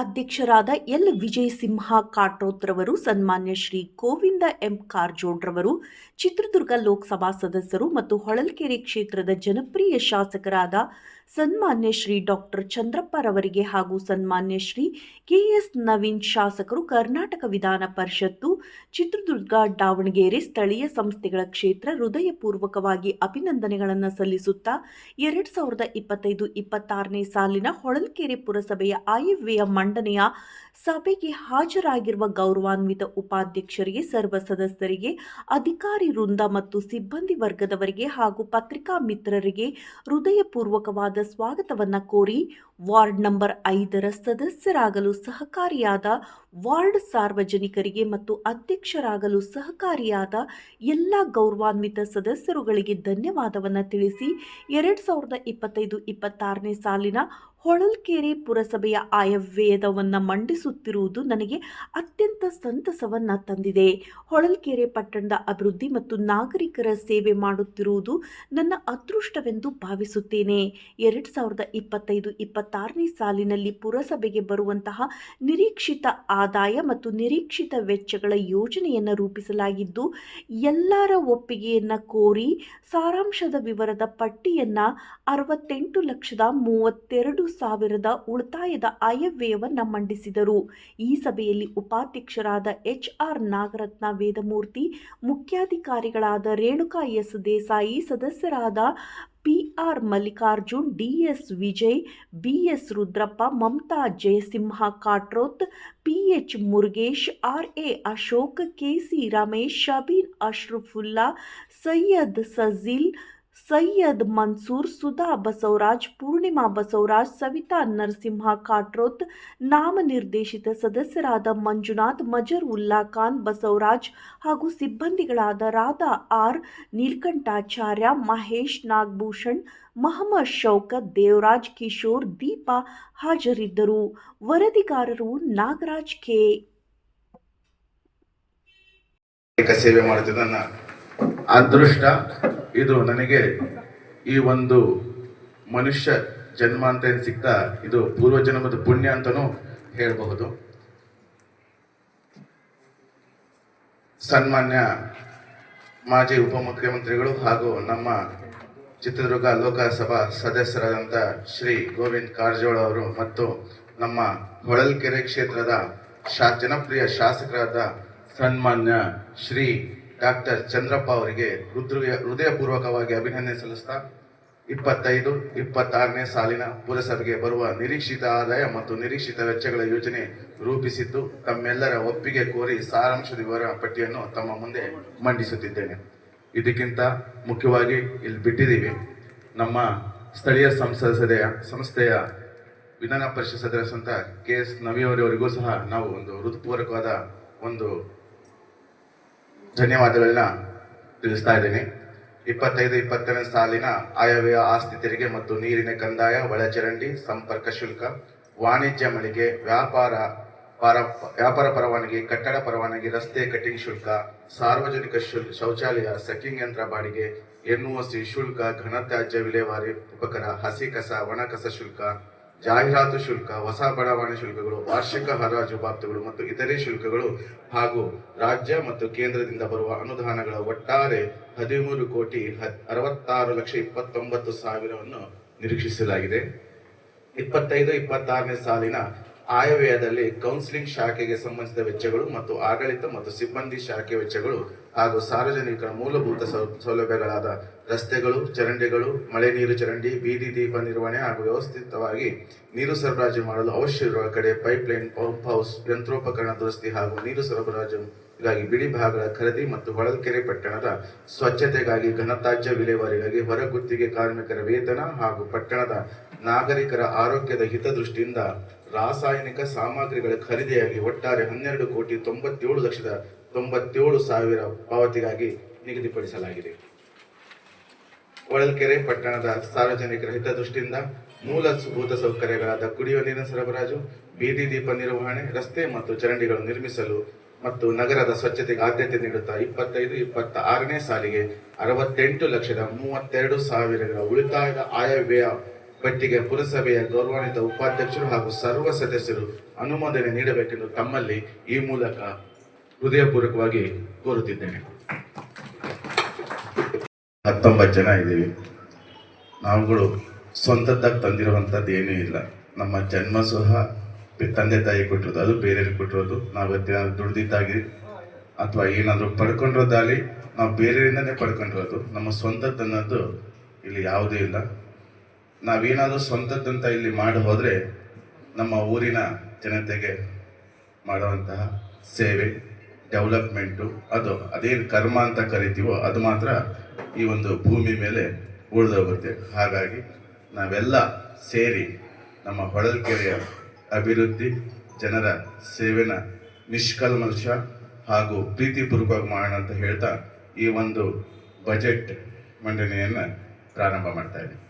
ಅಧ್ಯಕ್ಷರಾದ ಎಲ್ ವಿಜಯ್ ಸಿಂಹ ಕಾಟ್ರೋತ್ರವರು, ಸನ್ಮಾನ್ಯ ಶ್ರೀ ಗೋವಿಂದ ಎಂ ಕಾರಜೋಳರವರು, ಚಿತ್ರದುರ್ಗ ಲೋಕಸಭಾ ಸದಸ್ಯರು ಮತ್ತು ಹೊಳಲ್ಕೆರೆ ಕ್ಷೇತ್ರದ ಜನಪ್ರಿಯ ಶಾಸಕರಾದ ಸನ್ಮಾನ್ಯ ಶ್ರೀ ಡಾಕ್ಟರ್ ಚಂದ್ರಪ್ಪರವರಿಗೆ ಹಾಗೂ ಸನ್ಮಾನ್ಯ ಶ್ರೀ ಕೆಎಸ್ ನವೀನ್ ಶಾಸಕರು, ಕರ್ನಾಟಕ ವಿಧಾನ ಪರಿಷತ್ತು, ಚಿತ್ರದುರ್ಗ, ದಾವಣಗೆರೆ ಸ್ಥಳೀಯ ಸಂಸ್ಥೆಗಳ ಕ್ಷೇತ್ರ ಹೃದಯಪೂರ್ವಕವಾಗಿ ಅಭಿನಂದನೆಗಳನ್ನು ಸಲ್ಲಿಸುತ್ತಾ 2025-26ನೇ ಸಾಲಿನ ಹೊಳಲ್ಕೆರೆ ಪುರಸಭೆಯ ಆಯವ್ಯಯ ಮಂಡನೆಯ ಸಭೆಗೆ ಹಾಜರಾಗಿರುವ ಗೌರವಾನ್ವಿತ ಉಪಾಧ್ಯಕ್ಷರಿಗೆ, ಸರ್ವ ಸದಸ್ಯರಿಗೆ, ಅಧಿಕಾರಿ ವೃಂದ ಮತ್ತು ಸಿಬ್ಬಂದಿ ವರ್ಗದವರಿಗೆ ಹಾಗೂ ಪತ್ರಿಕಾ ಮಿತ್ರರಿಗೆ ಹೃದಯಪೂರ್ವಕವಾದ ಸ್ವಾಗತವನ್ನು ಕೋರಿ, ವಾರ್ಡ್ ನಂಬರ್ 5ರ ಸದಸ್ಯರಾಗಲು ಸಹಕಾರಿಯಾದ ವಾರ್ಡ್ ಸಾರ್ವಜನಿಕರಿಗೆ ಮತ್ತು ಅಧ್ಯಕ್ಷರಾಗಲು ಸಹಕಾರಿಯಾದ ಎಲ್ಲ ಗೌರವಾನ್ವಿತ ಸದಸ್ಯರುಗಳಿಗೆ ಧನ್ಯವಾದವನ್ನು ತಿಳಿಸಿ, 2025-26ನೇ ಸಾಲಿನ ಹೊಳಲ್ಕೆರೆ ಪುರಸಭೆಯ ಆಯವ್ಯಯವನ್ನು ಮಂಡಿಸುತ್ತಿರುವುದು ನನಗೆ ಅತ್ಯಂತ ಸಂತಸವನ್ನು ತಂದಿದೆ. ಹೊಳಲ್ಕೆರೆ ಪಟ್ಟಣದ ಅಭಿವೃದ್ಧಿ ಮತ್ತು ನಾಗರಿಕರ ಸೇವೆ ಮಾಡುತ್ತಿರುವುದು ನನ್ನ ಅದೃಷ್ಟವೆಂದು ಭಾವಿಸುತ್ತೇನೆ. 2025-26ನೇ ಸಾಲಿನಲ್ಲಿ ಪುರಸಭೆಗೆ ಬರುವಂತಹ ನಿರೀಕ್ಷಿತ ಆದಾಯ ಮತ್ತು ನಿರೀಕ್ಷಿತ ವೆಚ್ಚಗಳ ಯೋಜನೆಯನ್ನು ರೂಪಿಸಲಾಗಿದ್ದು, ಎಲ್ಲರ ಒಪ್ಪಿಗೆಯನ್ನು ಕೋರಿ ಸಾರಾಂಶದ ವಿವರದ ಪಟ್ಟಿಯನ್ನು 68,32,000 ಉಳಿತಾಯದ ಆಯವ್ಯಯವನ್ನು ಮಂಡಿಸಿದರು. ಈ ಸಭೆಯಲ್ಲಿ ಉಪಾಧ್ಯಕ್ಷರಾದ ಎಚ್.ಆರ್. ನಾಗರತ್ನ ವೇದಮೂರ್ತಿ, ಮುಖ್ಯಾಧಿಕಾರಿಗಳಾದ ರೇಣುಕಾ ಎಸ್. ದೇಸಾಯಿ, ಸದಸ್ಯರಾದ P R. Mallikarjun, D S. Vijay, B S. Rudrappa, Mamata Jayasimha Katroth, P H. Murugesh, R A. Ashok, K C. Ramesh, Shabeer Ashraphulla, Syed Sajeel, Syed Mansoor, Sudha Basavaraj, Poornima Basavaraj, Savitha Narasimha Katroth, ನಾಮನಿರ್ದೇಶಿತ ಸದಸ್ಯರಾದ ಮಂಜುನಾಥ್, ಮಜರ್ ಉಲ್ಲಾ ಖಾನ್, ಬಸವರಾಜ್ ಹಾಗೂ ಸಿಬ್ಬಂದಿಗಳಾದ ರಾಧಾ ಆರ್, ನೀಲಕಂಠಾಚಾರ್ಯ, ಮಹೇಶ್, ನಾಗಭೂಷಣ್, ಮಹಮ್ಮದ್ ಶೌಕತ್, ದೇವರಾಜ್, ಕಿಶೋರ್, ದೀಪಾ ಹಾಜರಿದ್ದರು. ವರದಿಗಾರರು ನಾಗರಾಜ್ ಕೆ. ಸೇವೆ ಮಾಡುತ್ತಿದ್ದ ನನ್ನ ಅದೃಷ್ಟ ಇದು. ನನಗೆ ಈ ಒಂದು ಮನುಷ್ಯ ಜನ್ಮ ಅಂತ ಏನು ಸಿಗ್ತಾ, ಇದು ಪೂರ್ವಜನ್ಮದ ಪುಣ್ಯ ಅಂತಲೂ ಹೇಳಬಹುದು. ಸನ್ಮಾನ್ಯ ಮಾಜಿ ಉಪಮುಖ್ಯಮಂತ್ರಿಗಳು ಹಾಗೂ ನಮ್ಮ ಚಿತ್ರದುರ್ಗ ಲೋಕಸಭಾ ಸದಸ್ಯರಾದಂಥ ಶ್ರೀ ಗೋವಿಂದ ಕಾರಜೋಳ ಅವರು ಮತ್ತು ನಮ್ಮ ಹೊಳಲ್ಕೆರೆ ಕ್ಷೇತ್ರದ ಜನಪ್ರಿಯ ಶಾಸಕರಾದ ಸನ್ಮಾನ್ಯ ಶ್ರೀ ಡಾಕ್ಟರ್ ಚಂದ್ರಪ್ಪ ಅವರಿಗೆ ಹೃದಯಪೂರ್ವಕವಾಗಿ ಅಭಿನಂದನೆ ಸಲ್ಲಿಸ್ತಾ, 25-26ನೇ ಸಾಲಿನ ಪುರಸಭೆಗೆ ಬರುವ ನಿರೀಕ್ಷಿತ ಆದಾಯ ಮತ್ತು ನಿರೀಕ್ಷಿತ ವೆಚ್ಚಗಳ ಯೋಜನೆ ರೂಪಿಸಿದ್ದು, ತಮ್ಮೆಲ್ಲರ ಒಪ್ಪಿಗೆ ಕೋರಿ ಸಾರಾಂಶದ ವಿವರ ಪಟ್ಟಿಯನ್ನು ತಮ್ಮ ಮುಂದೆ ಮಂಡಿಸುತ್ತಿದ್ದೇನೆ. ಇದಕ್ಕಿಂತ ಮುಖ್ಯವಾಗಿ ಇಲ್ಲಿ ಬಿಟ್ಟಿದ್ದೀವಿ, ನಮ್ಮ ಸ್ಥಳೀಯ ಸಂಸ್ಥೆಯ ವಿಧಾನ ಪರಿಷತ್ ಸದಸ್ಯರಂತ ಕೆ.ಎಸ್. ನವೀಯವರಿಗೂ ಸಹ ನಾವು ಒಂದು ಹೃದಯಪೂರ್ವಕವಾದ ಒಂದು ಧನ್ಯವಾದಗಳನ್ನ ತಿಳಿಸ್ತಾ ಇದ್ದೇನೆ. 25-26ನೇ ಸಾಲಿನ ಆಯವ್ಯಯ ಆಸ್ತಿ ತೆರಿಗೆ ಮತ್ತು ನೀರಿನ ಕಂದಾಯ, ಒಳಚರಂಡಿ, ಸಂಪರ್ಕ ಶುಲ್ಕ, ವಾಣಿಜ್ಯ ಮಳಿಗೆ, ವ್ಯಾಪಾರ ಪರವಾನಗಿ, ಕಟ್ಟಡ ಪರವಾನಗಿ, ರಸ್ತೆ ಕಟಿಂಗ್ ಶುಲ್ಕ, ಸಾರ್ವಜನಿಕ ಶೌಚಾಲಯ, ಸಕ್ಕಿಂಗ್ ಯಂತ್ರ ಬಾಡಿಗೆ, ಎನ್ಒಸಿ ಶುಲ್ಕ, ಘನತ್ಯಾಜ್ಯ ವಿಲೇವಾರಿ ಉಪಕರ, ಹಸಿ ಕಸ, ಒಣ ಕಸ ಶುಲ್ಕ, ಜಾಹೀರಾತು ಶುಲ್ಕ, ಹೊಸ ಬಡಾವಣೆ ಶುಲ್ಕಗಳು, ವಾರ್ಷಿಕ ಹರಾಜು ಬಾಬ್ತುಗಳು ಮತ್ತು ಇತರೆ ಶುಲ್ಕಗಳು ಹಾಗೂ ರಾಜ್ಯ ಮತ್ತು ಕೇಂದ್ರದಿಂದ ಬರುವ ಅನುದಾನಗಳ ಒಟ್ಟಾರೆ 13,66,29,000 ನಿರೀಕ್ಷಿಸಲಾಗಿದೆ. 25-26ನೇ ಸಾಲಿನ ಆಯವ್ಯಯದಲ್ಲಿ ಕೌನ್ಸಿಲಿಂಗ್ ಶಾಖೆಗೆ ಸಂಬಂಧಿಸಿದ ವೆಚ್ಚಗಳು ಮತ್ತು ಆಡಳಿತ ಮತ್ತು ಸಿಬ್ಬಂದಿ ಶಾಖೆ ವೆಚ್ಚಗಳು ಹಾಗೂ ಸಾರ್ವಜನಿಕರ ಮೂಲಭೂತ ಸೌಲಭ್ಯಗಳಾದ ರಸ್ತೆಗಳು, ಚರಂಡಿಗಳು, ಮಳೆ ನೀರು ಚರಂಡಿ, ಬೀದಿ ದೀಪ ನಿರ್ವಹಣೆ ಹಾಗೂ ವ್ಯವಸ್ಥಿತವಾಗಿ ನೀರು ಸರಬರಾಜು ಮಾಡಲು ಅವಶ್ಯವಿರುವ ಕಡೆ ಪೈಪ್ಲೈನ್, ಪಂಪ್ ಹೌಸ್, ಯಂತ್ರೋಪಕರಣ ದುರಸ್ತಿ ಹಾಗೂ ನೀರು ಸರಬರಾಜುಗಾಗಿ ಬಿಡಿ ಭಾಗಗಳ ಖರೀದಿ ಮತ್ತು ಹೊಳಲ್ಕೆರೆ ಪಟ್ಟಣದ ಸ್ವಚ್ಛತೆಗಾಗಿ, ಘನತ್ಯಾಜ್ಯ ವಿಲೇವಾರಿಗಾಗಿ, ಹೊರಗುತ್ತಿಗೆ ಕಾರ್ಮಿಕರ ವೇತನ ಹಾಗೂ ಪಟ್ಟಣದ ನಾಗರಿಕರ ಆರೋಗ್ಯದ ಹಿತದೃಷ್ಟಿಯಿಂದ ರಾಸಾಯನಿಕ ಸಾಮಗ್ರಿಗಳ ಖರೀದಿಯಾಗಿ ಒಟ್ಟಾರೆ 12,97,97,000 ಪಾವತಿಗಾಗಿ ನಿಗದಿಪಡಿಸಲಾಗಿದೆ. ಹೊಳಲ್ಕೆರೆ ಪಟ್ಟಣದ ಸಾರ್ವಜನಿಕರ ಹಿತದೃಷ್ಟಿಯಿಂದ ಮೂಲಭೂತ ಸೌಕರ್ಯಗಳಾದ ಕುಡಿಯುವ ನೀರಿನ ಸರಬರಾಜು, ಬೀದಿ ದೀಪ ನಿರ್ವಹಣೆ, ರಸ್ತೆ ಮತ್ತು ಚರಂಡಿಗಳನ್ನು ನಿರ್ಮಿಸಲು ಮತ್ತು ನಗರದ ಸ್ವಚ್ಛತೆಗೆ ಆದ್ಯತೆ ನೀಡುತ್ತಾ 25-26ನೇ ಸಾಲಿಗೆ 68,32,000 ಉಳಿತಾಯದ ಆಯವ್ಯಯ ಪಟ್ಟಿಗೆ ಪುರಸಭೆಯ ಗೌರವಾನ್ವಿತ ಉಪಾಧ್ಯಕ್ಷರು ಹಾಗೂ ಸರ್ವ ಸದಸ್ಯರು ಅನುಮೋದನೆ ನೀಡಬೇಕೆಂದು ತಮ್ಮಲ್ಲಿ ಈ ಮೂಲಕ ಹೃದಯಪೂರ್ವಕವಾಗಿ ಕೋರುತ್ತಿದ್ದೇನೆ. 19 ಜನ ಇದ್ದೀವಿ. ನಾವುಗಳು ಸ್ವಂತದ್ದಾಗಿ ತಂದಿರುವಂಥದ್ದು ಏನೂ ಇಲ್ಲ. ನಮ್ಮ ಜನ್ಮ ಸಹ ತಂದೆ ತಾಯಿ ಕೊಟ್ಟಿರೋದು, ಅದು ಬೇರೆಯವ್ರಿಗೆ ಕೊಟ್ಟಿರೋದು. ನಾವು ದುಡ್ದಿದ್ದಾಗಿ ಅಥವಾ ಏನಾದರೂ ಪಡ್ಕೊಂಡಿರೋದಾಗಲಿ ನಾವು ಬೇರೆಯವರಿಂದನೇ ಪಡ್ಕೊಂಡಿರೋದು. ನಮ್ಮ ಸ್ವಂತದ್ದನ್ನೋದು ಇಲ್ಲಿ ಯಾವುದೂ ಇಲ್ಲ. ನಾವೇನಾದರೂ ಸ್ವಂತದ್ದಂತ ಇಲ್ಲಿ ಮಾಡಿ ಹೋದರೆ ನಮ್ಮ ಊರಿನ ಜನತೆಗೆ ಮಾಡುವಂತಹ ಸೇವೆ, ಡೆವಲಪ್ಮೆಂಟು, ಅದೇನು ಕರ್ಮ ಅಂತ ಕರಿತೀವೋ ಅದು ಮಾತ್ರ ಈ ಒಂದು ಭೂಮಿ ಮೇಲೆ ಉಳಿದೋಗುತ್ತೆ. ಹಾಗಾಗಿ ನಾವೆಲ್ಲ ಸೇರಿ ನಮ್ಮ ಹೊಳಲ್ಕೆರೆಯ ಅಭಿವೃದ್ಧಿ, ಜನರ ಸೇವೆನ ನಿಷ್ಕಲ್ಮಶ ಹಾಗೂ ಪ್ರೀತಿಪೂರ್ವಕವಾಗಿ ಮಾಡೋಣ ಅಂತ ಹೇಳ್ತಾ ಈ ಒಂದು ಬಜೆಟ್ ಮಂಡನೆಯನ್ನು ಪ್ರಾರಂಭ ಮಾಡ್ತಾ ಇದ್ದೀನಿ.